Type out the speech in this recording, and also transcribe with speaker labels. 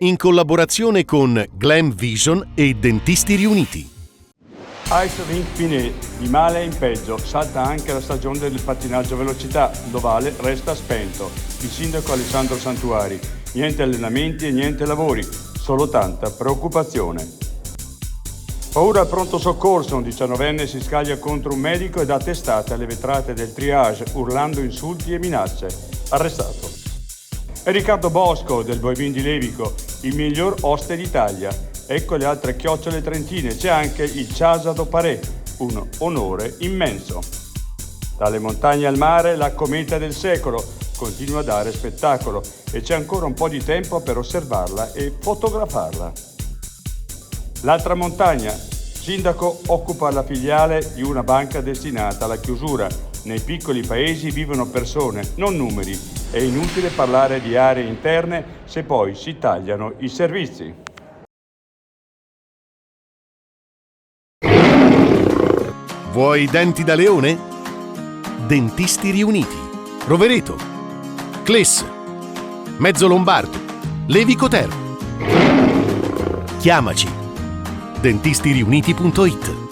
Speaker 1: in collaborazione con Glam Vision e Dentisti Riuniti.
Speaker 2: Ice Rink Pinet, di male in peggio, salta anche la stagione del pattinaggio a velocità, l'ovale resta spento. Il sindaco Alessandro Santuari, niente allenamenti e niente lavori, solo tanta preoccupazione. Paura al pronto soccorso, un 19enne si scaglia contro un medico e dà testate alle vetrate del triage, urlando insulti e minacce. Arrestato. E Riccardo Bosco, del Boivin di Levico, il miglior oste d'Italia. Ecco le altre chiocciole trentine, c'è anche il Chasado Paré, un onore immenso. Dalle montagne al mare, la cometa del secolo continua a dare spettacolo e c'è ancora un po' di tempo per osservarla e fotografarla. L'altra montagna, sindaco occupa la filiale di una banca destinata alla chiusura. Nei piccoli paesi vivono persone, non numeri. È inutile parlare di aree interne se poi si tagliano i servizi.
Speaker 1: Vuoi denti da leone? Dentisti Riuniti, Rovereto, Cles, Mezzo Lombardo, Levico Terme. Chiamaci. dentisteriuniti.it